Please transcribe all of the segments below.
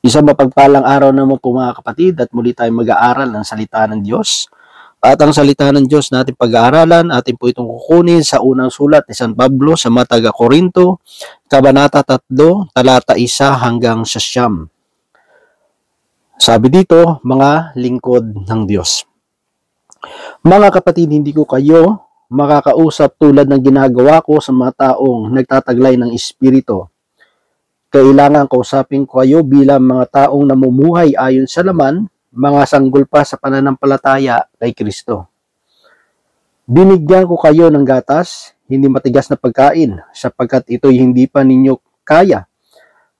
Isang mapagpalang araw naman po mga kapatid at muli tayong mag-aaral ng salita ng Diyos. At ang salita ng Diyos natin pag-aaralan, atin po itong kukunin sa unang sulat ni San Pablo sa mga taga-Korinto, Kabanata 3, talata 1 hanggang 9. Sabi dito, mga lingkod ng Diyos. Mga kapatid, hindi ko kayo makakausap tulad ng ginagawa ko sa mga taong nagtataglay ng Espiritu. Kailangan kausapin ko kayo bilang mga taong namumuhay ayon sa laman, mga sanggol pa sa pananampalataya kay Kristo. Binigyan ko kayo ng gatas, hindi matigas na pagkain, sapagkat ito'y hindi pa ninyo kaya.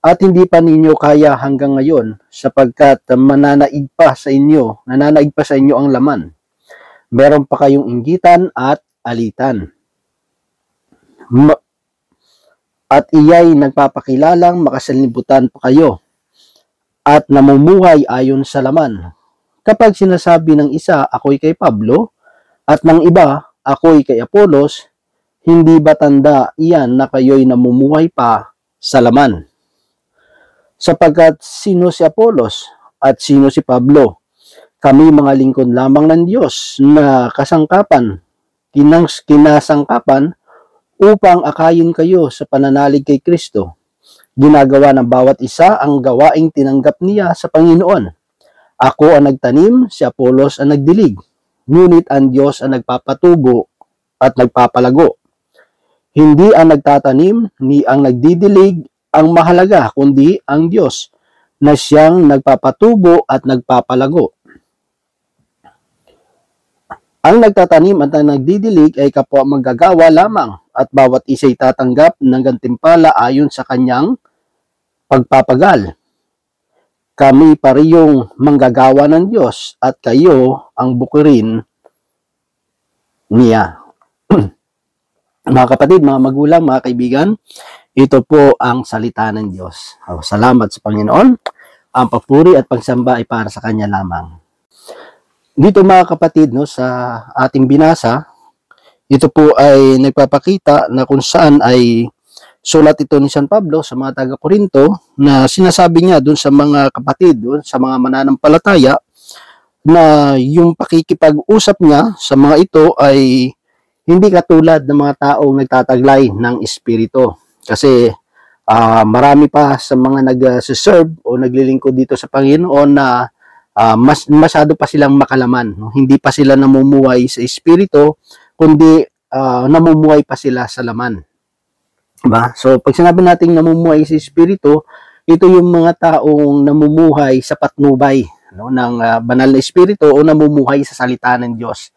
At hindi pa ninyo kaya hanggang ngayon, sapagkat nananaig pa sa inyo ang laman. Meron pa kayong inggitan at alitan. At iya'y nagpapakilalang makasalibutan pa kayo at namumuhay ayon sa laman. Kapag sinasabi ng isa, ako'y kay Pablo, at ng iba, ako'y kay Apolos, hindi ba tanda iyan na kayo'y namumuhay pa sa laman? Sapagkat sino si Apolos at sino si Pablo? Kami mga lingkod lamang ng Diyos na kinasangkapan upang akayin kayo sa pananalig kay Kristo. Ginagawa ng bawat isa ang gawaing tinanggap niya sa Panginoon. Ako ang nagtanim, si Apolos ang nagdilig. Ngunit ang Diyos ang nagpapatubo at nagpapalago. Hindi ang nagtatanim ni ang nagdidilig ang mahalaga, kundi ang Diyos na siyang nagpapatubo at nagpapalago. Ang nagtatanim at ang nagdidilig ay kapwa manggagawa lamang at bawat isa'y tatanggap ng gantimpala ayon sa kanyang pagpapagal. Kami parehong manggagawa ng Diyos at kayo ang bukirin niya. Mga kapatid, mga magulang, mga kaibigan, ito po ang salita ng Diyos. Salamat sa Panginoon. Ang papuri at pagsamba ay para sa Kanya lamang. Dito mga kapatid, sa ating binasa, ito po ay nagpapakita na kung saan ay sulat ito ni San Pablo sa mga taga-Korinto na sinasabi niya doon sa mga kapatid, doon sa mga mananampalataya na yung pakikipag-usap niya sa mga ito ay hindi katulad ng mga taong nagtataglay ng Espiritu. Kasi marami pa sa mga nag-serve o naglilingkod dito sa Panginoon na masyado pa silang makalaman. No? Hindi pa sila namumuhay sa Espiritu, kundi namumuhay pa sila sa laman. Diba? So, pag sinabi natin namumuhay sa Espiritu, ito yung mga taong namumuhay sa patnubay ng banal na Espiritu o namumuhay sa salita ng Diyos.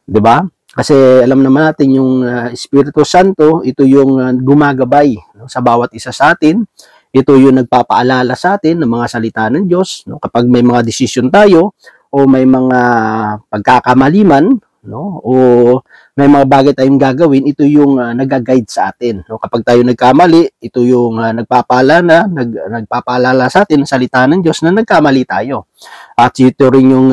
Diba? Kasi alam naman natin yung Espiritu Santo, ito yung gumagabay sa bawat isa sa atin. Ito yung nagpapaalala sa atin ng mga salita ng Diyos. Kapag may mga desisyon tayo o may mga pagkakamaliman, o may mga bagay tayong gagawin, ito yung nag-guide sa atin. Kapag tayo nagkamali, ito yung nagpapaalala sa atin ng salita ng Diyos na nagkamali tayo. At ito rin yung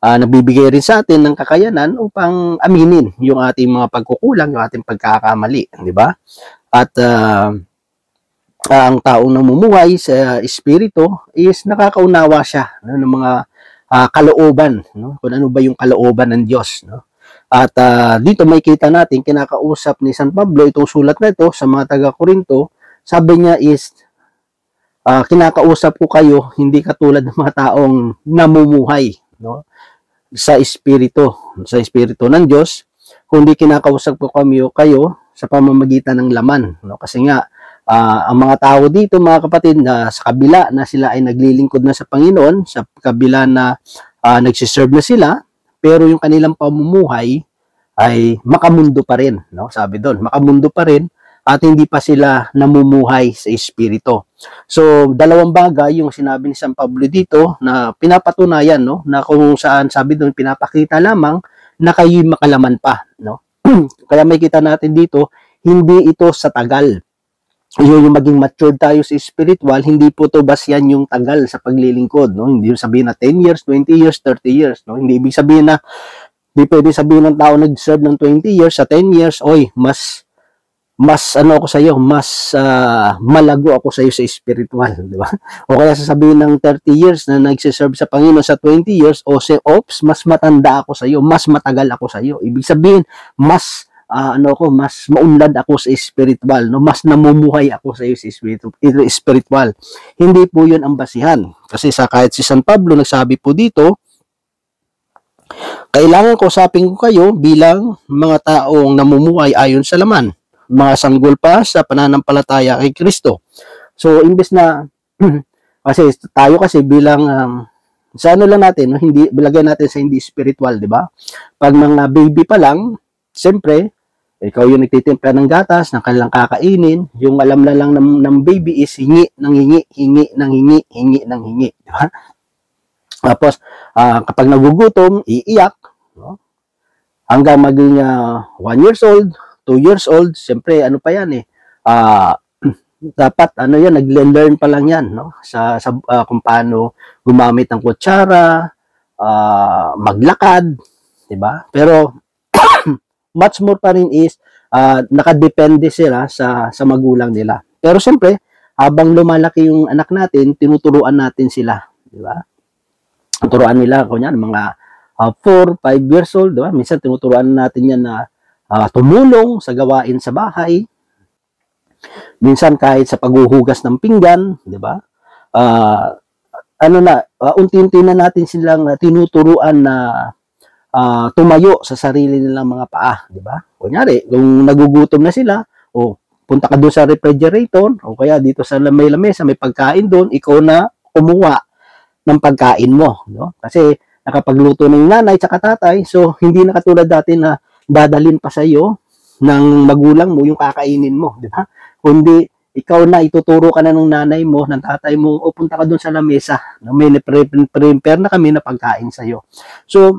nagbibigay rin sa atin ng kakayanan upang aminin yung ating mga pagkukulang, yung ating pagkakamali. Di ba? At ang taong namumuhay sa Espiritu is nakakaunawa siya ng mga kalooban, kung ano ba yung kalooban ng Diyos. At dito may kita natin, kinakausap ni San Pablo itong sulat na ito sa mga taga-Korinto. Sabi niya is, kinakausap ko kayo, hindi katulad ng mga taong namumuhay sa Espiritu ng Diyos, kundi kinakausap ko kayo sa pamamagitan ng laman. Kasi nga, ang mga tao dito, mga kapatid, na sa kabila na sila ay naglilingkod na sa Panginoon, sa kabila na nagsiserve na sila, pero yung kanilang pamumuhay ay makamundo pa rin. Sabi doon, makamundo pa rin at hindi pa sila namumuhay sa Espiritu. So, dalawang bagay yung sinabi ni San Pablo dito na pinapatunayan, na kung saan, sabi doon, pinapakita lamang na kayo'y makalaman pa. Kaya may kita natin dito, hindi ito sa tagal. Yung maging matured tayo sa spiritual, hindi po to basyan yung tagal sa paglilingkod. Hindi yung sabihin na 10 years, 20 years, 30 years. Hindi ibig sabihin na, hindi pwede sabihin ng tao nag-serve ng 20 years, sa 10 years, mas mas ano ako sa iyo, mas malago ako sa iyo sa spiritual, di ba? O kaya sasabihin ng 30 years na nagse-serve sa Panginoon sa 20 years, o say, oops, mas matanda ako sa iyo, mas matagal ako sa iyo. Ibig sabihin, mas mas maunlad ako sa spiritual, no? Mas namumuhay ako sa iyo sa spiritual. Hindi po 'yun ang basihan. Kasi kahit si San Pablo nagsabi po dito, kailangan kausapin ko kayo bilang mga taong namumuhay ayon sa laman, mga sanggol pa sa pananampalataya kay Kristo. So, imbes na, kasi tayo kasi bilang, sa ano lang natin, no? Hindi, bilagay natin sa hindi spiritual, di ba? Pag mga baby pa lang, siyempre, ikaw yung nagtitimpla ng gatas, ng kanilang kakainin, yung alam na lang ng baby is hingi ng hingi, hingi ng hingi, hingi ng hingi, di ba? Tapos, kapag nagugutom, iiyak, no? Hanggang maging 1 years old, 2 years old, siyempre ano pa yan dapat ano yan, nagle-learn pa lang yan, no? Kung paano gumamit ng kutsara, maglakad, 'di ba? Pero much more pa rin is nakadepende sila sa magulang nila. Pero siyempre, habang lumalaki yung anak natin, tinuturuan natin sila, 'di ba? Turuan nila kunya mga 4, 5 years old, 'di ba? Minsan tinuturuan natin yan na tumulong sa gawain sa bahay. Minsan kahit sa paghuhugas ng pinggan, 'di ba? Unti-unti na natin silang tinuturuan na tumayo sa sarili nilang mga paa, 'di ba? Kunyari, kung nagugutom na sila, punta ka doon sa refrigerator o kaya dito sa may lamesa, may pagkain doon, ikaw na kumuha ng pagkain mo, no? Kasi nakapagluto ng nanay at tatay, so hindi na katulad dati na dadalhin pa sa iyo ng magulang mo yung kakainin mo, di ba? Kundi ikaw na, ituturo ka na ng nanay mo, ng tatay mo, o punta ka doon sa lamesa, may prepare na kami na pagkain sa iyo. So,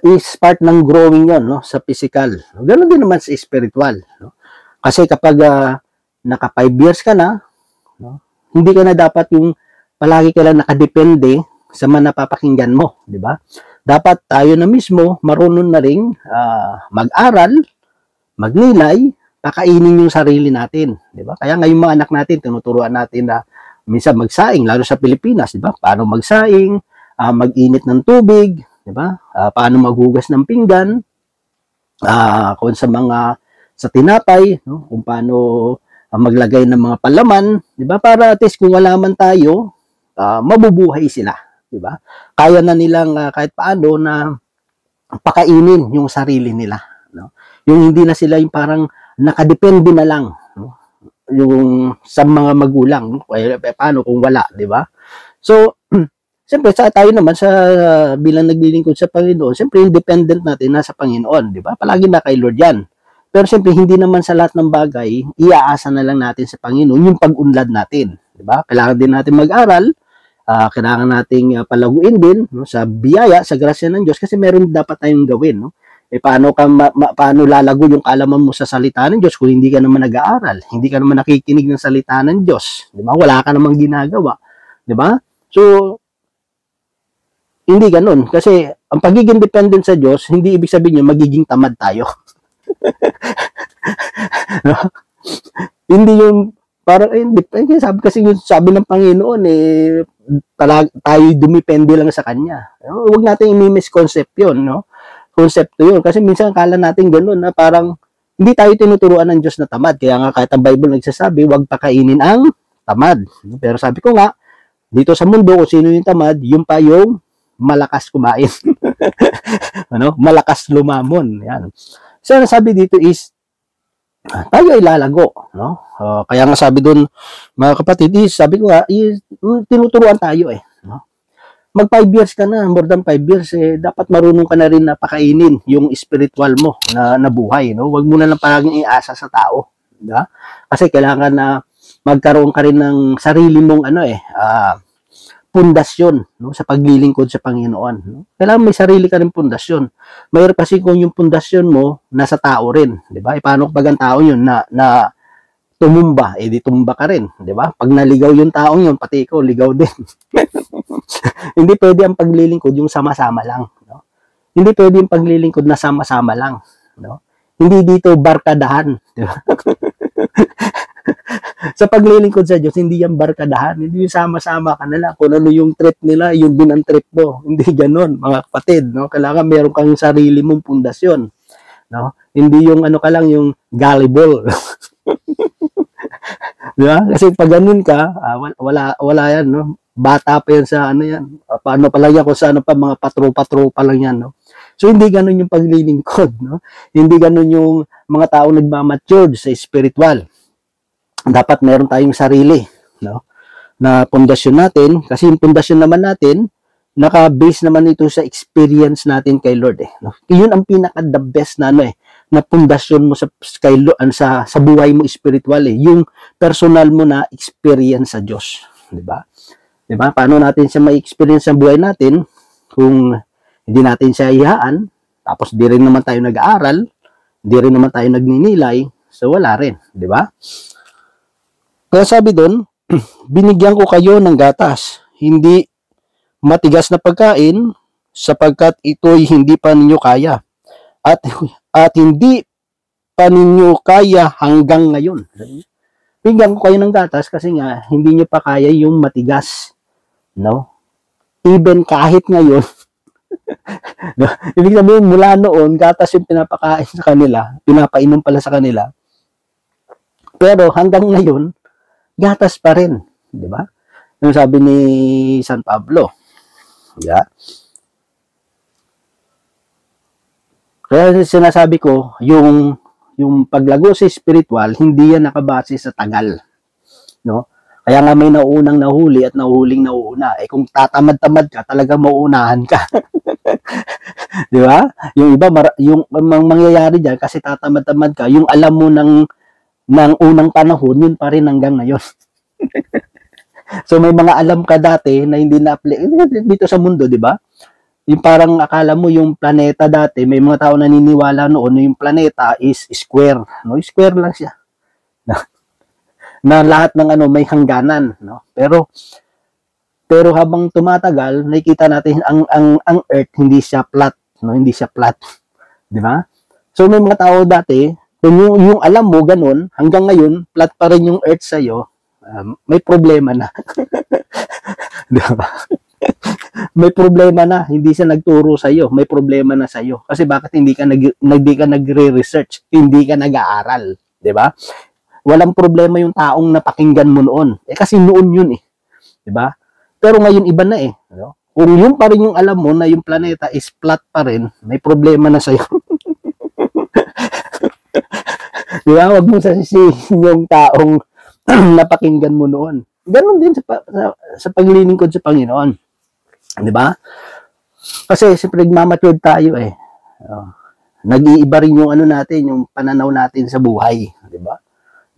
is part ng growing yon, no, sa physical. Ganoon din naman sa spiritual, no? Kasi kapag naka 5 years ka na, no, hindi ka na dapat yung palagi ka lang nakadepende sa mga napapakinggan mo, di ba? Dapat tayo na mismo marunong na ring mag-aral, magnilay, kakainin yung sarili natin, di ba? Kaya ngayong mga anak natin, tinuturuan natin na minsan magsaing, lalo sa Pilipinas, di ba? Paano magsaing, mag-init ng tubig, di ba? Paano maghugas ng pinggan, kung sa tinapay, no? Kung paano maglagay ng mga palaman, di ba? Para at least kung wala man tayo, mabubuhay sila, di ba? Kaya na nilang kahit paano na pakainin yung sarili nila, no? Yung hindi na sila yung parang nakadepende na lang, no? Yung sa mga magulang, paano kung wala, di ba? So, siyempre tayo naman bilang naglilingkod sa Panginoon, siyempre independent natin nasa Panginoon, di ba? Palagi na kay Lord yan. Pero siyempre hindi naman sa lahat ng bagay iaasa na lang natin sa Panginoon yung pag-unlad natin, di ba? Kailangan din natin mag-aral, kailangan nating palaguin din, no, sa biyaya, sa grasya ng Diyos, kasi meron dapat tayong gawin, no? Paano paano lalago yung kaalaman mo sa salita ng Diyos kung hindi ka naman nag-aaral, hindi ka naman nakikinig ng salita ng Diyos, di ba? Wala ka namang ginagawa, di ba? So, hindi ganun, kasi ang pagiging dependent sa Diyos, hindi ibig sabihin yun magiging tamad tayo. No? Hindi yung parang sabi ng Panginoon tayo dumipende lang sa Kanya. No? Huwag natin i-misconcept yun, no? Konsepto yun. Kasi minsan akala natin gano'n na parang hindi tayo tinuturuan ng Diyos na tamad. Kaya nga kahit ang Bible nagsasabi, huwag pakainin ang tamad. Pero sabi ko nga, dito sa mundo, kung sino yung tamad, yung pa yung malakas kumain. Ano? Malakas lumamon. Yan. So, sabi dito is, tayo ay lalago, no? Kaya nga sabi doon, mga kapatid, sabi ko nga, tinuturuan tayo no? Mag 5 years ka na, more than 5 years, dapat marunong ka na rin na pakainin yung spiritual mo na buhay, no? Huwag mo na lang palaging iasa sa tao, diba? Kasi kailangan na magkaroon ka rin ng sarili mong pundasyon, no, sa paglilingkod sa Panginoon, no? Kailangan may sarili ka rin pundasyon. Mayroon kasi kung yung pundasyon mo nasa tao rin, 'di ba? Paano pag ang tao yun na tumumba, di tumba ka rin, 'di ba? Pag naligaw yung taong yun, pati ikaw ligaw din. Hindi pwede ang paglilingkod yung sama-sama lang, no? Hindi pwede yung paglilingkod na sama-sama lang, no? Hindi dito barkadahan. Di ba? Sa paglilingkod sa Diyos, hindi yan barkadahan. Hindi yung sama-sama ka na lang. Kung ano yung trip nila, yun din ang trip mo. Hindi ganon, mga kapatid. No? Kailangan meron kang sarili mong pundasyon. No? Hindi yung ano ka lang, yung gullible. Di ba? Kasi pag ganun ka, wala yan. No? Bata pa yan sa ano yan. Paano pa lang yan, kung sa ano pa, mga patro-patro pa lang yan. No? So, hindi ganun yung paglilingkod. No? Hindi ganun yung mga tao nagmamature sa spiritual. Dapat meron tayong sarili, no? Na pundasyon natin, kasi yung pundasyon naman natin, naka-base naman ito sa experience natin kay Lord, no? Iyon ang pinaka the best na ano na pundasyon mo sa kay Lord, sa buhay mo spiritual yung personal mo na experience sa Diyos, di ba? Di ba? Paano natin siya ma-experience sa buhay natin kung hindi natin siya ihaan, tapos di rin naman tayo nag-aaral, di rin naman tayo nagninilay, so wala rin, di ba? Kaya sabi doon, binigyan ko kayo ng gatas, hindi matigas na pagkain, sapagkat ito'y hindi pa ninyo kaya. At hindi pa ninyo kaya hanggang ngayon. Binigyan ko kayo ng gatas kasi nga, hindi nyo pa kaya yung matigas. No? Even kahit ngayon, no? Ibig sabihin, mula noon, gatas yung pinapakain sa kanila, pinapainom pala sa kanila. Pero hanggang ngayon, gatas pa rin, di ba? Yung sabi ni San Pablo. Yeah. Kaya sinasabi ko, yung paglago sa spiritual, hindi yan nakabase sa tagal. No? Kaya nga may nauunang nahuli at nahuling nauuna. Kung tatamad-tamad ka, talaga mauunahan ka. Di ba? Yung iba, yung mangyayari dyan, kasi tatamad-tamad ka, yung alam mo ng unang panahon, yun pa rin hanggang ngayon. So may mga alam ka dati na hindi na-apply dito sa mundo, di ba? Yung parang akala mo yung planeta dati, may mga tao naniniwala noon na yung planeta is square, no? Square lang siya. Na lahat ng ano may hangganan, no? Pero habang tumatagal, nakikita natin ang Earth hindi siya flat, no? Hindi siya flat. Di ba? So may mga tao dati, kung yung alam mo ganun, hanggang ngayon, flat pa rin yung Earth sa'yo, may problema na. Diba? May problema na, hindi siya nagturo sa'yo, may problema na sa'yo. Kasi bakit hindi ka nagre-research, hindi ka nag-aaral, diba? Walang problema yung taong napakinggan mo noon. Kasi noon yun diba? Pero ngayon iba na no? Kung yun pa rin yung alam mo na yung planeta is flat pa rin, may problema na sa'yo. Diba? Huwag mo sasisihin yung taong napakinggan mo noon. Ganon din sa paglilingkod sa Panginoon. Diba? Kasi siyempre nagmamature tayo nag-iiba rin yung ano natin, yung pananaw natin sa buhay. Diba?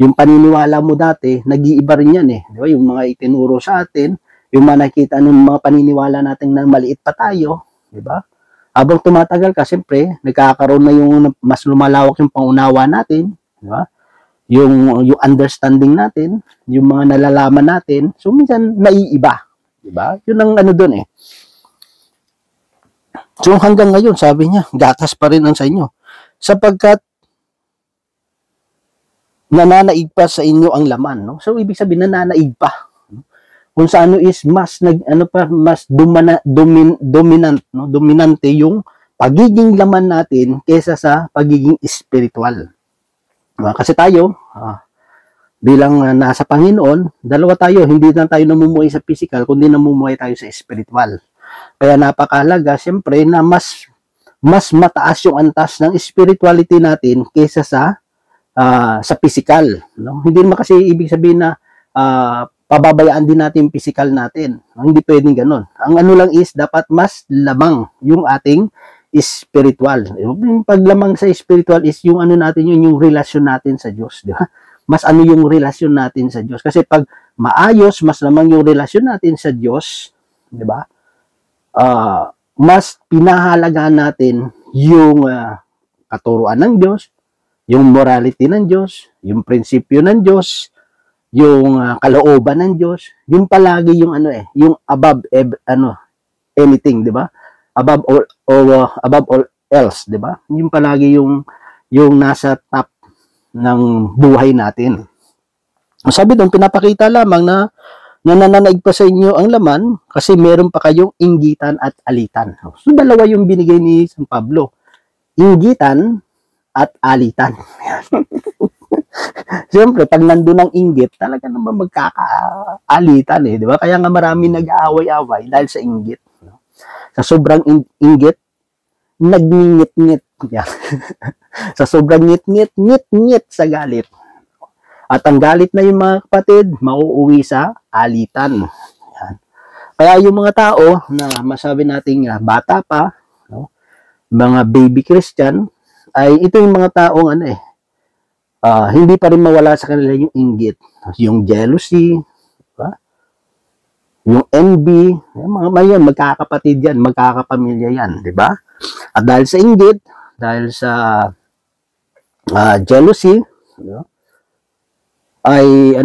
Yung paniniwala mo dati, nag-iiba rin yan Diba? Yung mga itinuro sa atin, yung mga nakita ng mga paniniwala natin na maliit pa tayo. Diba? Habang tumatagal ka, siyempre, nagkakaroon na yung mas lumalawak yung pangunawa natin. Diba? Yung understanding natin, yung mga nalalaman natin, so minsan naiiba. Diba? Yun ang ano doon So hanggang ngayon, sabi niya, gatas pa rin ang sa inyo. Sapagkat nananaig pa sa inyo ang laman, no? So ibig sabihin nananaig pa. Kung sa ano is mas dominant, no? Dominante yung pagiging laman natin kaysa sa pagiging spiritual. Kasi tayo, bilang nasa Panginoon, dalawa tayo, hindi na tayo namumuhay sa physical, kundi namumuhay tayo sa spiritual. Kaya napakahalaga, siyempre, na mas mataas yung antas ng spirituality natin kaysa sa physical. No? Hindi naman kasi ibig sabihin na pababayaan din natin yung physical natin. Hindi pwedeng ganun. Ang ano lang is, dapat mas lamang yung ating spiritual. Yung paglamang sa spiritual is yung ano natin yung relasyon natin sa Diyos, di ba? Mas ano yung relasyon natin sa Diyos. Kasi pag maayos, mas lamang yung relasyon natin sa Diyos, di ba? Mas pinahalagaan natin yung katuruan ng Diyos, yung morality ng Diyos, yung prinsipyo ng Diyos, yung kalooban ng Diyos, yung palagi yung yung above anything, di ba? Above all else, di ba? Yung palagi yung yung nasa top ng buhay natin. Sabi doon, pinapakita lamang na nananaig pa sa inyo ang laman kasi meron pa kayong inggitan at alitan. So, dalawa yung binigay ni San Pablo. Inggitan at alitan. Siyempre, pag nandun ang inggit, talaga naman magkakaalitan eh, di ba? Kaya nga marami nag-aaway-away dahil sa inggit. No? Sa sobrang inggit, nagngit-ngit. Yeah. Sa sobrang ngit-ngit sa galit. At ang galit na yung mga kapatid, mauuwi sa alitan. Yan. Kaya yung mga tao na masabi nating bata pa, no? Mga baby Christian, ay ito yung mga taong hindi pa rin mawala sa kanila yung inggit, yung jealousy, diba? Yung envy, yung mga mayon, magkakapatid yan, magkakapamilya yan, di ba? At dahil sa inggit, dahil sa jealousy, diba? Ay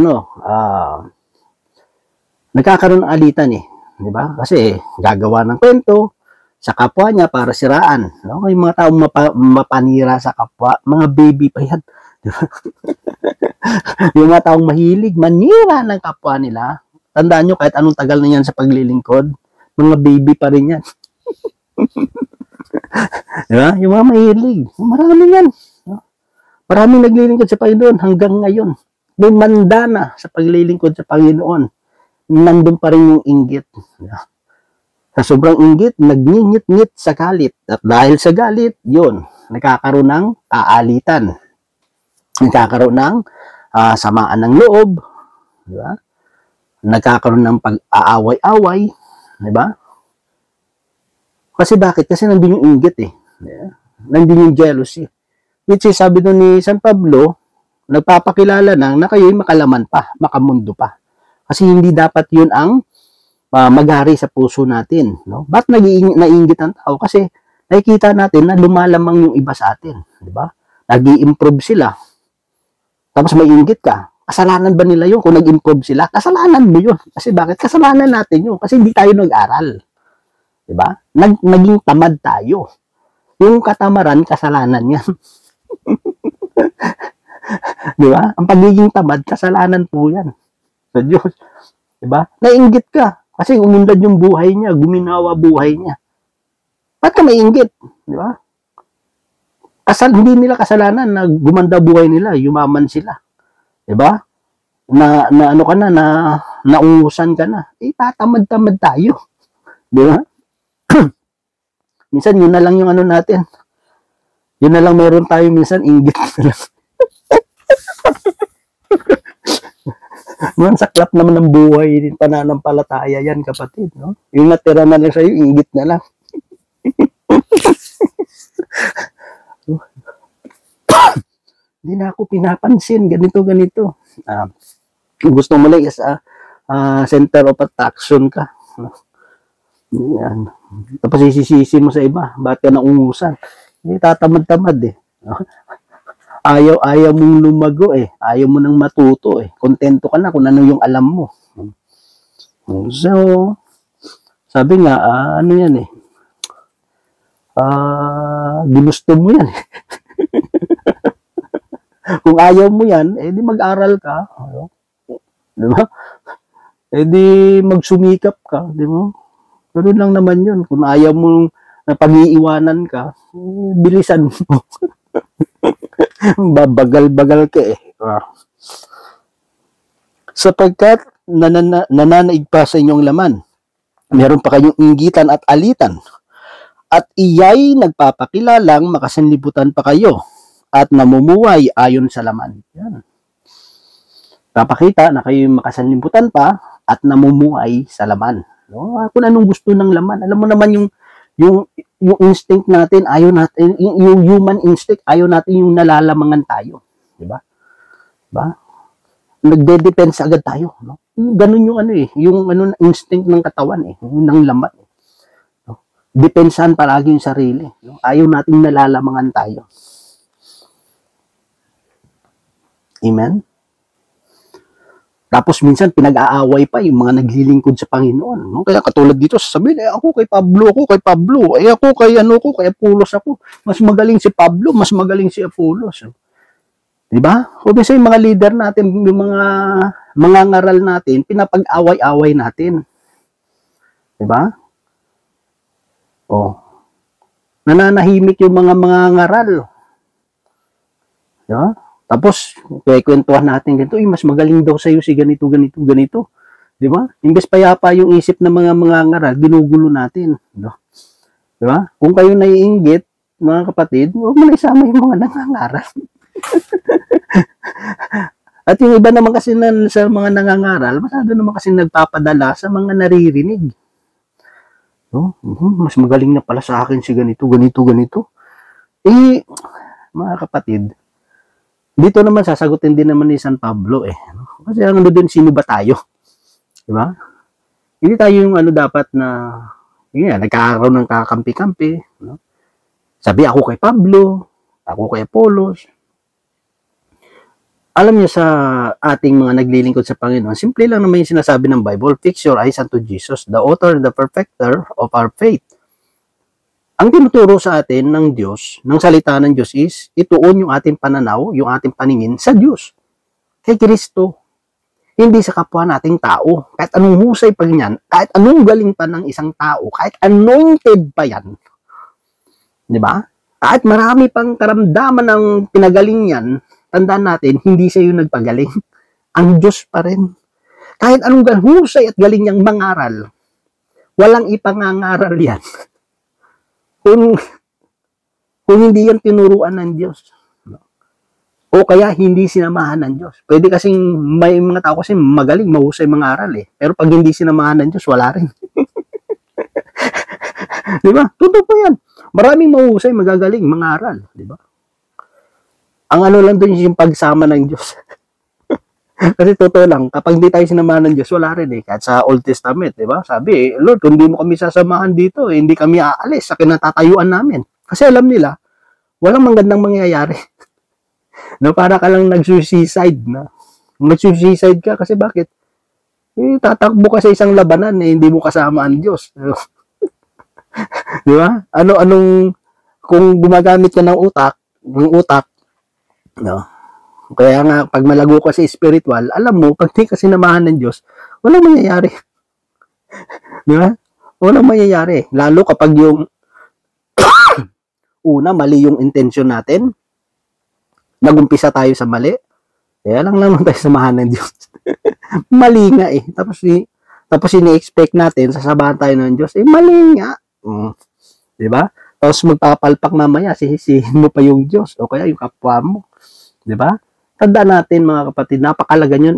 nagkakaroon ng alitan eh, di ba? Kasi gagawa ng kwento sa kapwa niya para siraan, no? Yung mga taong mapanira sa kapwa, mga baby pa yan. Yung mga taong mahilig manira ng kapwa nila, tandaan nyo kahit anong tagal na yan sa paglilingkod, mga baby pa rin yan. Diba? Yung mga mahilig, marami yan. Maraming naglilingkod sa Panginoon hanggang ngayon. Lumanda na sa paglilingkod sa Panginoon, nandun pa rin yung inggit. Diba? Sa sobrang inggit, nagngingit-ngit sa galit. At dahil sa galit, yun, nagkakaroon ng kaalitan. Nagkakaroon ng samaan ng loob, di ba? Nagkakaroon ng pag-aaway-away, di ba? Kasi bakit? Kasi nandun yung inggit eh. Nandun yung jealousy. Which is, sabi doon ni San Pablo, nagpapakilala na kayo'y makalaman pa, makamundo pa. Kasi hindi dapat yun ang maghari sa puso natin. No? Ba't naiinggit ang tao? Kasi nakikita natin na lumalamang yung iba sa atin. Di ba? Nag-i-improve sila. Tapos may inggit ka. Kasalanan ba nila yun? Kung nag-improve sila, kasalanan mo yun. Kasi bakit? Kasalanan natin yun. Kasi hindi tayo nag-aral. Diba? Naging tamad tayo. Yung katamaran, kasalanan yan. Diba? Ang pagiging tamad, kasalanan po yan. Sa Diyos. Diba? Nainggit ka. Kasi umunlad yung buhay niya, guminawa buhay niya. Ba't ka mainggit? Diba? Hindi nila kasalanan na gumanda buhay nila, yumaman sila. 'Di ba? Na ano ka na, naungusan ka na. Tatamad-tamad tayo. 'Di ba? Minsan yun na lang yung ano natin. Yun na lang meron tayo minsan, inggit na lang. Man, saklap naman ng buhay, pananampalataya yan, kapatid, no? Yung natira na lang sa'yo, inggit na lang. Hindi na ako pinapansin, ganito. Gusto mo lang center of attraction ka. Yan. Tapos isisisi mo sa iba, bakit ka naungusan? Hindi, tatamad-tamad eh. Ayaw mong lumago eh. Ayaw mo nang matuto eh. Kontento ka na kung ano yung alam mo. So, sabi nga, ano yan eh. Ginusto mo yan eh. Kung ayaw mo yan, di mag-aral ka. Di ba? Di magsumikap ka. Di ba? Pero lang naman yun. Kung ayaw mo na pag-iiwanan ka, bilisan mo. Babagal-bagal ka eh. Sapagkat nananaig pa sa inyong laman, meron pa kayong inggitan at alitan. At iyay nagpapakilalang makasanlibutan pa kayo at namumuhay ayon sa laman. Yan. Papakita na kayo makasanlibutan pa at namumuhay sa laman. No? Kung anong gusto ng laman. Alam mo naman yung instinct natin, ayaw natin, yung human instinct, ayaw natin yung nalalamangan tayo. Diba? Diba? Nagde-depends agad tayo. No? Ganun yung yung instinct ng katawan yung ng laman. No? Depensahan palagi yung sarili. No? Ayaw nating nalalamangan tayo. Amen? Tapos minsan pinag-aaway pa yung mga naglilingkod sa Panginoon. No? Kaya katulad dito, sasabihin, ako kay Pablo, ako kay kay Apolos ako. Mas magaling si Pablo, mas magaling si Apolos. Di ba? O kasi yung mga leader natin, yung mga ngaral natin, pinapag-away-away natin. Di ba? O, nananahimik yung mga ngaral. Di ba? Tapos, kwentuhan natin ganito, mas magaling daw sa'yo si ganito. Di ba? Imbes payapa yung isip ng mga ngaral, ginugulo natin. No? Di ba? Kung kayo naiinggit, mga kapatid, huwag mo na isama yung mga nangangaral. At yung iba naman kasi sa mga nangangaral, masyado naman kasi nagpapadala sa mga naririnig. No? Mas magaling na pala sa akin si ganito. Mga kapatid, dito naman sasagutin din naman ni San Pablo Kasi ano din, sino ba tayo? Di ba? Hindi tayo yung dapat na nagkakaroon ng kakampi-kampi. No? Sabi ako kay Pablo, ako kay Apolos. Alam niyo sa ating mga naglilingkod sa Panginoon, simple lang naman yung sinasabi ng Bible, fix your eyes unto Jesus, the author and the perfecter of our faith. Ang tinuturo sa atin ng Diyos, ng salita ng Diyos is, ituon yung ating pananaw, yung ating paningin sa Diyos. Kay Kristo. Hindi sa kapwa nating tao. Kahit anong husay pa yan, kahit anong galing pa ng isang tao, kahit anointed pa yan. Di ba? Kahit marami pang karamdaman ng pinagaling yan, tandaan natin, hindi siya yung nagpagaling. Ang Diyos pa rin. Kahit anong husay at galing niyang mangaral, walang ipangangaral yan. Kung hindi yan tinuruan ng Diyos. O kaya hindi sinamahan ng Diyos. Pwede kasing may mga tao kasi magaling, mahusay mga aral Pero pag hindi sinamahan ng Diyos, wala rin. Di ba? Totoo po yan. Maraming mahusay, magagaling, mga aral. Di ba? Ang lang doon yung pagsama ng Diyos. Kasi totoo lang, kapag hindi tayo sinamahan ng Diyos, wala rin Kahit sa Old Testament, di ba? Sabi, Lord, kung hindi mo kami sasamahan dito, hindi kami aalis sa kinatatayuan namin. Kasi alam nila, walang magandang mangyayari. No, para ka lang nag-suicide na. Nag-suicide ka kasi bakit? Tatakbo ka sa isang labanan hindi mo kasama ang Diyos. Di ba? Kung gumagamit ka ng utak, no? Kaya nga, pag malago ka sa spiritual, alam mo, pag di ka sinamahan ng Diyos, walang mangyayari. Di ba? Walang mangyayari. Lalo kapag yung mali yung intention natin, nagumpisa tayo sa mali, kaya lang naman tayo samahan ng Diyos. Mali nga Tapos ini-expect natin, sasabahan tayo ng Diyos, mali nga. Di ba? Tapos magpapalpak mamaya, sihisihin mo pa yung Diyos, o kaya yung kapwa mo. Di ba? Tandaan natin mga kapatid, napakalaga yun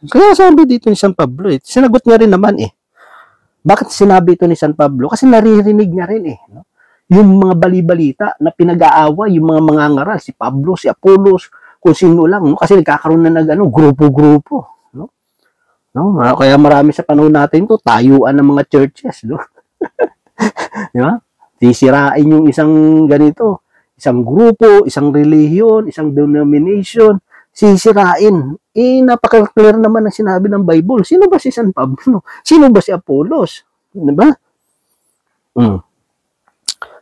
Kaya sabi dito ni San Pablo sinagot niya rin naman Bakit sinabi ito ni San Pablo? Kasi naririnig niya rin no? Yung mga bali-balita na pinag-aaway, yung mga mangangaral, si Pablo, si Apolos, kung sino lang, no? Kasi nagkakaroon na grupo-grupo, no? Kaya marami sa panahon natin to, tayuan ng mga churches, no? Di ba? Sisirain yung isang ganito, isang grupo, isang relihiyon, isang denomination, sisirain. Napaka-clear naman ang sinabi ng Bible. Sino ba si San Pablo? Sino ba si Apolos? Diba?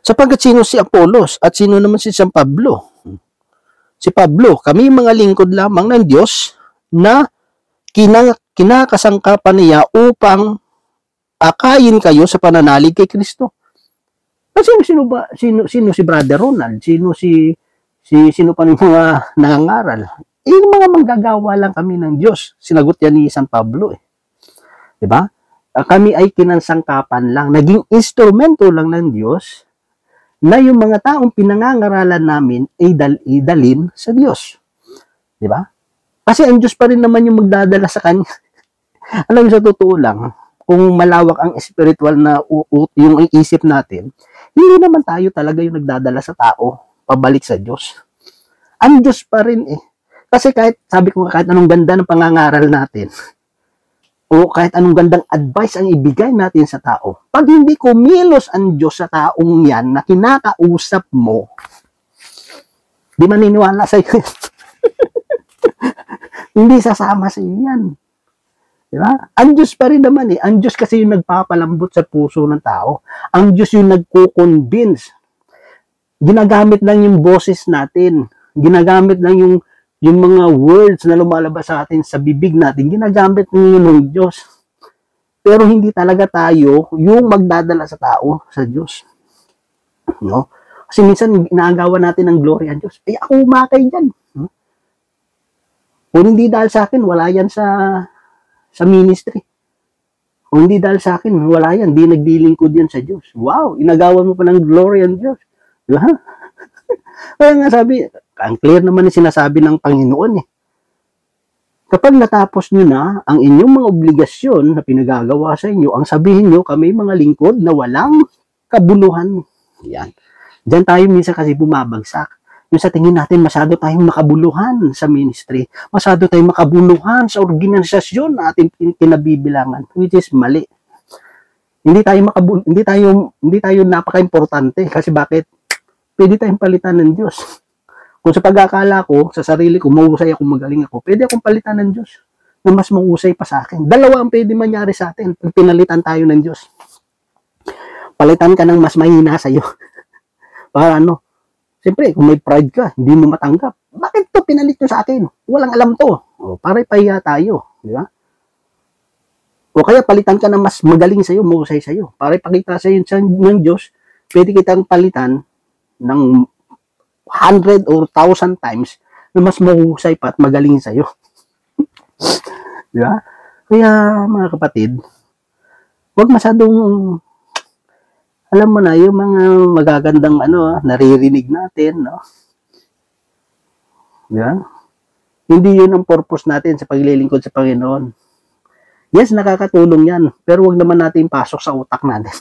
Sapagkat sino si Apolos at sino naman si San Pablo? Si Pablo, kami mga lingkod lamang ng Diyos na kinakasangkapan niya upang akayin kayo sa pananalig kay Kristo. Sino si Brother Ronald? Sino pa ng mga nangangaral? Yung mga manggagawa lang kami ng Diyos. Sinagot yan ni San Pablo Diba? Kami ay kinansangkapan lang. Naging instrumento lang ng Diyos na yung mga taong pinangangaralan namin ay idalin sa Diyos. Diba? Kasi ang Diyos pa rin naman yung magdadala sa Kanya. Alam mo, sa totoo lang, kung malawak ang spiritual na yung isip natin, hindi naman tayo talaga yung nagdadala sa tao pabalik sa Diyos. Ang Diyos pa rin Kasi sabi ko, kahit anong ganda ng pangangaral natin, o kahit anong gandang advice ang ibigay natin sa tao, pag hindi kumilos ang Diyos sa taong yan na kinakausap mo, di maniniwala sa iyo. Hindi sasama sa iyo yan. Di ba? Ang Diyos pa rin naman eh. Ang Diyos kasi yung nagpapalambot sa puso ng tao. Ang Diyos yung nagko-convince. Ginagamit lang yung boses natin. Ginagamit lang yung mga words na lumalabas sa atin sa bibig natin. Ginagamit lang yun ng Diyos. Pero hindi talaga tayo yung magdadala sa tao, sa Diyos. No? Kasi minsan inaagawan natin ng glory ang Diyos. Eh ako umakay dyan. Kung hindi dahil sa akin, wala yan sa ministry. Kung hindi dahil sa akin, wala yan. Hindi nagdilingkod yan sa Diyos. Wow, inagawan mo pa ng glory ang Diyos. Diba? Kaya nga sabi, ang clear naman yung sinasabi ng Panginoon eh. Kapag natapos nyo na ang inyong mga obligasyon na pinagagawa sa inyo, ang sabihin nyo, kami mga lingkod na walang kabuluhan. Yan. Diyan tayo minsan kasi bumabagsak. Yung sa tingin natin, masyado tayong makabuluhan sa ministry. Masyado tayong makabuluhan sa organisasyon na ating kinabibilangan, which is mali. Hindi tayo napaka-importante kasi bakit? Pwede tayong palitan ng Diyos. Kung sa pag-akala ko, sa sarili ko, mahusay ako, magaling ako, pwede akong palitan ng Diyos na mas mahusay pa sa akin. Dalawa ang pwede mangyari sa atin pag pinalitan tayo ng Diyos. Palitan ka ng mas mahina sa'yo. Para ano? Siyempre, kung may pride ka, hindi mo matanggap. Bakit to pinalit nyo sa akin? Walang alam to. O, para ipahiya tayo. Di ba? O kaya palitan ka na mas magaling sa'yo, mahusay sa'yo. Para ipakita sa'yo ng Diyos, pwede kitang palitan ng 100 or 1,000 times na mas mahusay pa at magaling sa'yo. Di ba? Kaya, mga kapatid, huwag masyadong alam mo na, yung mga magagandang naririnig natin, no? Yeah? Hindi yun ang purpose natin sa paglilingkod sa Panginoon. Yes, nakakatulong yan, pero wag naman natin pasok sa utak natin.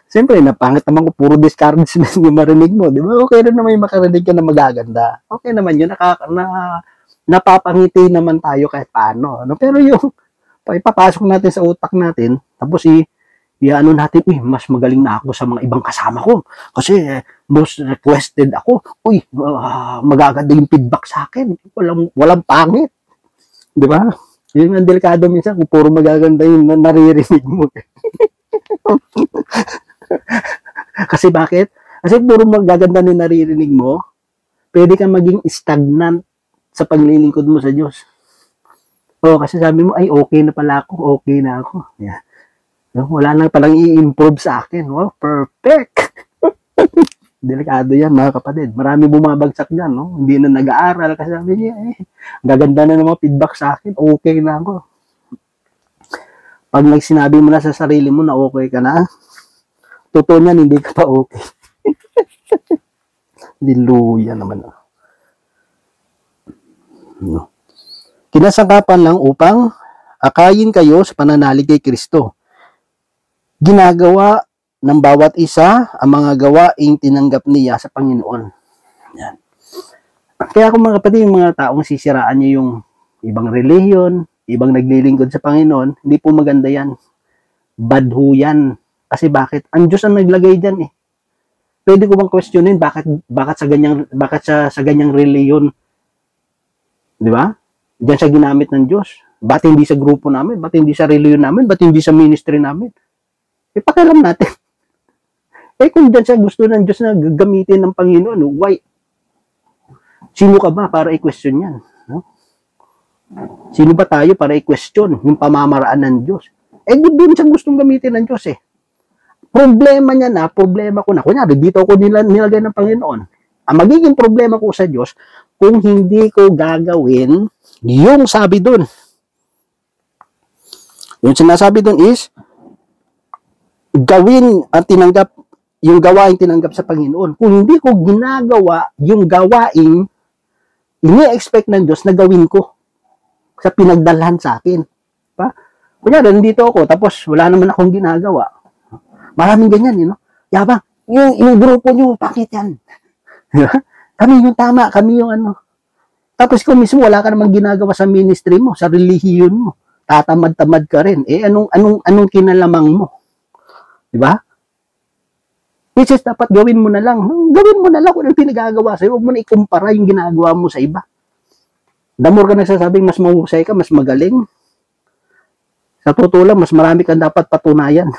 Siyempre, napangit naman ko, puro discourage na yung marinig mo, di ba? Okay rin naman yung makarinig ka na magaganda. Okay naman yun, napapangiti naman tayo kahit paano. No? Pero yung ipapasok natin sa utak natin, tapos ano natin, mas magaling na ako sa mga ibang kasama ko. Kasi most requested ako. Magaganda yung feedback sa akin. Walang pangit. Di ba? Yun ang delikado minsan kung puro magaganda yung naririnig mo. Kasi bakit? Kasi puro magaganda yung naririnig mo, pwede kang maging stagnant sa paglilingkod mo sa Diyos. Kasi sabi mo, ay okay na pala ako. Okay na ako. Yeah. Wala lang palang i-improve sa akin. Wow, perfect! Delikado yan, mga kapatid. Marami bumabagsak dyan, no? Hindi na nag-aaral kasi sabi niya, gaganda na ng mga feedback sa akin, okay na ako. Pag nagsinabi mo na sa sarili mo na okay ka na, totoo niyan, hindi ka pa okay. Diluya naman. No. Kinasangkapan lang upang akayin kayo sa pananalig kay Kristo. Ginagawa ng bawat isa ang mga gawaing tinanggap niya sa Panginoon. Yan. Kaya kung mga kapatid, yung mga taong sisiraan niyo yung ibang relihiyon, ibang naglilingkod sa Panginoon, hindi po maganda yan. Bad ho yan. Kasi bakit? Ang Diyos ang naglagay dyan eh. Pwede ko bang questionin bakit sa ganyang relihiyon, di ba? Diyan siya ginamit ng Diyos. Ba't hindi sa grupo namin? Ba't hindi sa relihiyon namin? Ba't hindi sa ministry namin? Pakialam natin. Kung dyan siya gusto ng Diyos na gagamitin ng Panginoon, why? Sino ka ba para i-question yan? No? Sino ba tayo para i-question yung pamamaraan ng Diyos? Good din siya gustong gamitin ng Diyos eh. Problema niya na, problema ko na. Kunyari, dito ako nilagay ng Panginoon. Ang magiging problema ko sa Diyos, kung hindi ko gagawin yung sabi dun. Yung sinasabi dun is, gawin at tinanggap yung gawain tinanggap sa Panginoon. Kung hindi ko ginagawa yung gawain ini-expect ng Diyos na gawin ko sa pinagdalhan sa akin. Pa? Kunyari, nandito ako, tapos wala naman akong ginagawa. Maraming ganyan, you know? Yabang, yung grupo nyo, bakit yan? Kami yung tama, kami yung ano. Tapos kung mismo wala ka namang ginagawa sa ministry mo, sa relihiyon mo, tatamad-tamad ka rin. Anong kinalamang mo? Diba? Which is dapat gawin mo na lang. Gawin mo na lang kung anong pinagagawa sa'yo. Huwag mo na ikumpara yung ginagawa mo sa iba. The more ka nagsasabing mas mahusay ka, mas magaling, Sa totoo lang, mas marami kang dapat patunayan.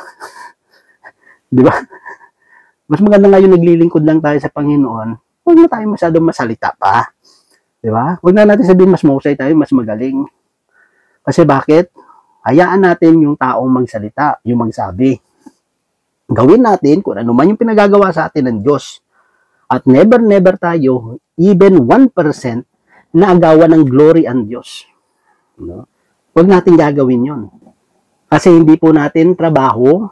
Di ba? Mas maganda nga yung naglilingkod lang tayo sa Panginoon. Huwag na tayo masyadong masalita pa. Di ba? Huwag na natin sabihin mas mahusay tayo, mas magaling. Kasi bakit? Hayaan natin yung taong magsalita, yung magsabi. Gawin natin kung ano man yung pinagagawa sa atin ng Diyos. At never tayo, even 1%, na agawan ng glory ang Diyos. No? Huwag natin gagawin yon. Kasi hindi po natin trabaho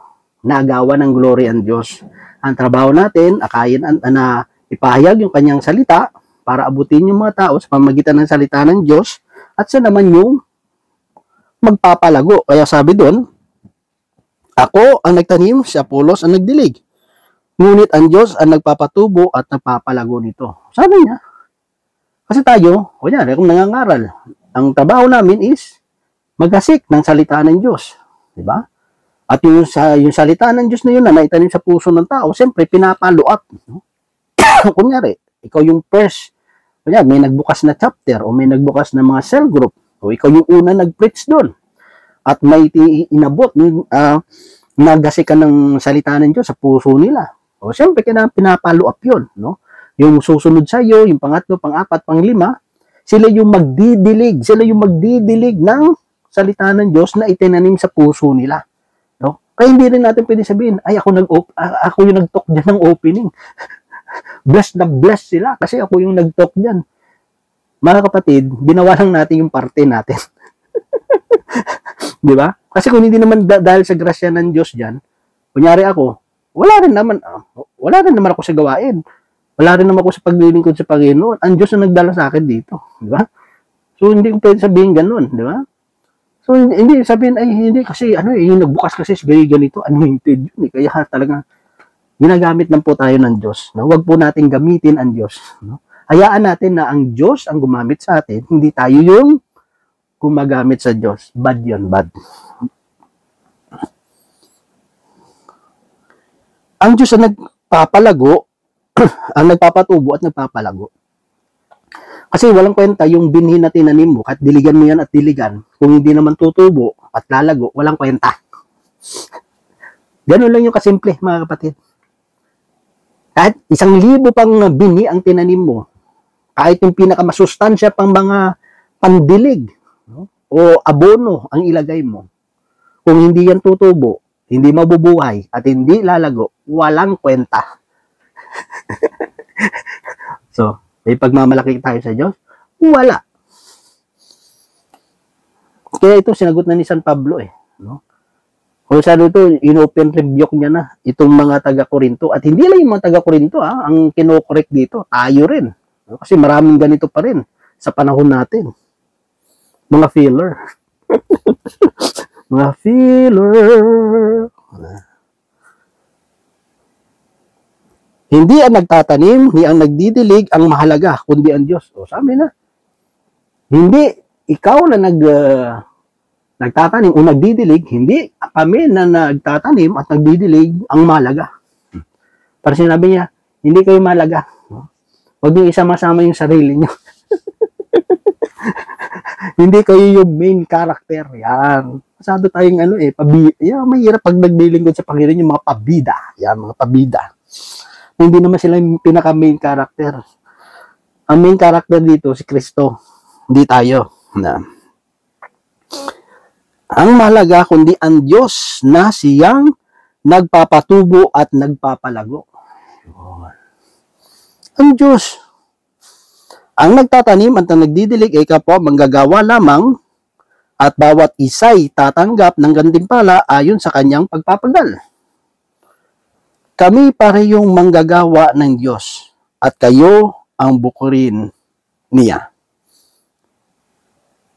na agawan ng glory ang Diyos. Ang trabaho natin, akayin na ipahayag yung kanyang salita para abutin yung mga tao sa pamamagitan ng salita ng Diyos at siya naman yung magpapalago. Kaya sabi doon, ako ang nagtanim, si Apolos ang nagdilig. Ngunit ang Diyos ang nagpapatubo at nagpapalago nito. Sabi niya. Kasi tayo, kunyari, kung nangangaral, ang trabaho namin is maghasik ng salita ng Diyos. Diba? At yung salita ng Diyos na yun na naitanim sa puso ng tao, siyempre, pinapalo up. No? Kunyari, ikaw yung first, kunyari, may nagbukas na chapter o may nagbukas na mga cell group, o ikaw yung una nag-preach doon. At may inabot, naghasik ka ng salita ng Diyos sa puso nila. O siyempre, pinapalo up yun. No? Yung susunod sa iyo, yung pangatlo, pang-apat, pang-lima, sila yung magdidilig ng salita ng Diyos na itinanim sa puso nila. No? Kaya hindi rin natin pwede sabihin, ay ako yung nag-talk dyan ng opening. Blessed na blessed sila kasi ako yung nag-talk dyan. Mga kapatid, ginawa lang natin yung parte natin. Di ba? Kasi kung hindi naman dahil sa grasya ng Diyos dyan, kunyari ako, wala rin naman ako sa gawain. Wala rin naman ako sa paglilingkod sa Panginoon. Ang Diyos na nagdala sa akin dito. Di ba? So, hindi ko pwede sabihin ganun. Di ba? So, hindi sabihin, ay, hindi kasi, yung nagbukas kasi ganito, anointed yun. Kaya talaga, ginagamit lang po tayo ng Diyos. No? Huwag po natin gamitin ang Diyos. No? Hayaan natin na ang Diyos ang gumamit sa atin. Hindi tayo yung gumagamit sa Diyos. Bad yun, bad. Ang Diyos ang nagpapalago, ang nagpapatubo at nagpapalago. Kasi walang kwenta yung binhi na tinanim mo, kahit diligan mo yan at diligan, kung hindi naman tutubo at lalago, walang kwenta. Ganun lang yung kasimple, mga kapatid. Kahit 1,000 pang binhi ang tinanim mo, kahit yung pinakamasustansya pang mga pandilig, no? O abono ang ilagay mo, kung hindi yan tutubo, hindi mabubuhay, at hindi lalago, walang kwenta. So, may pagmamalaki tayo sa Diyos? Wala. Kaya ito, sinagot na ni San Pablo no? Kung saan ito, in-open rebuke niya na itong mga taga-Korinto. At hindi lang yung mga taga-Korinto, ang kinokorek dito, tayo rin. No? Kasi maraming ganito pa rin sa panahon natin. Mga filler. Mga filler. Hindi ang nagtatanim, ni ang nagdidilig ang mahalaga, kundi ang Diyos. O sabi na, hindi ikaw na nagtatanim o nagdidilig, hindi kami na nagtatanim at nagdidilig ang mahalaga. Para sinabi niya, hindi kayo mahalaga. Huwag niyo isama-sama yung sarili niyo. Hindi kayo yung main character. Yan. Masyado tayong mahirap pag naglilingkod sa Panginoon yung mga pabida. Yan, mga pabida. Hindi naman sila yung pinaka-main character. Ang main character dito, si Kristo. Hindi tayo. Ang mahalaga, kundi ang Diyos na siyang nagpapatubo at nagpapalago. Ang Diyos. Ang nagtatanim at ang nagdidilig ay kapwa manggagawa lamang at bawat isa'y tatanggap ng gantimpala ayon sa kanyang pagpapagal. Kami parehong manggagawa ng Diyos at kayo ang bukurin niya.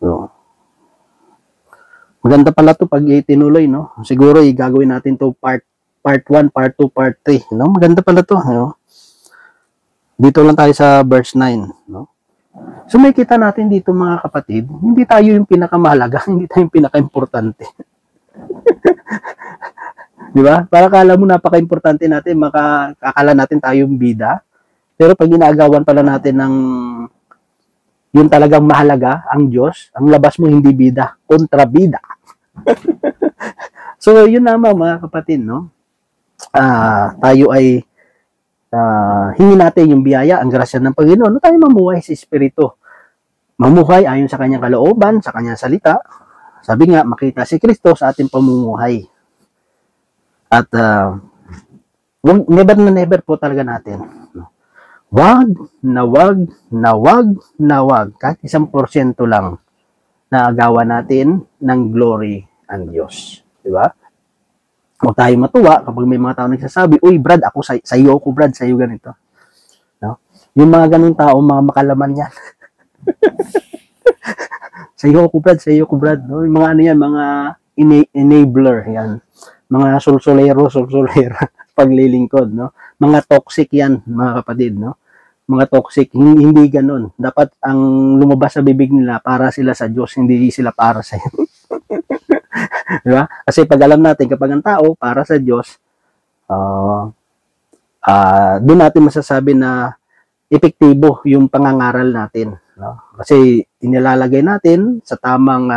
So, maganda pala to pag itinuloy, no? Siguro gagawin natin to part 1, part 2, part 3, no? Maganda pala to, no? Dito lang tayo sa verse 9, no? So may kita natin dito, mga kapatid, hindi tayo yung pinakamahalaga, hindi tayo yung pinaka-importante. Di ba? Para kala mo napaka-importante natin, makakala natin tayong bida. Pero pag ginagawan pala natin ng yung talagang mahalaga, ang Diyos, ang labas mo hindi bida, kontrabida. So, yun naman mga kapatid, no? Tayo ay hingin natin yung biyaya, ang grasya ng Panginoon, no? Tayo mamuhay sa Espiritu. Mamuhay ayon sa kanyang kalooban, sa kanyang salita. Sabi nga, makita si Kristo sa ating pamumuhay. At never na never po talaga natin. Wag na wag na wag na wag, kahit 1% lang na agawan natin ng glory ang Diyos. Di ba? Huwag tayo matuwa kapag may mga tao nagsasabi, uy Brad, ako sa iyo ako Brad, sa iyo ganito. No? Yung mga ganung tao, mga makalaman yan. Sa iyo ako Brad, sa iyo ako Brad. No? Yung mga ano yan, mga enabler yan. Mga sulsulera, paglilingkod, no? Mga toxic yan, mga kapatid, no? Mga toxic, hindi ganun. Dapat ang lumabas sa bibig nila para sila sa Diyos, hindi sila para sa iyo. Diba? Kasi pag alam natin, kapag ang tao para sa Diyos, doon natin masasabi na epektibo yung pangangaral natin. No? Kasi inilalagay natin sa tamang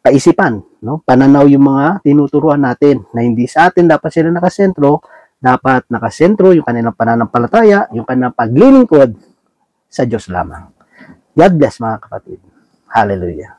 kaisipan, no? Pananaw yung mga tinuturuan natin na hindi sa atin dapat sila nakasentro, dapat nakasentro yung kanilang pananampalataya, yung kanilang paglilingkod sa Diyos lamang. God bless mga kapatid. Hallelujah.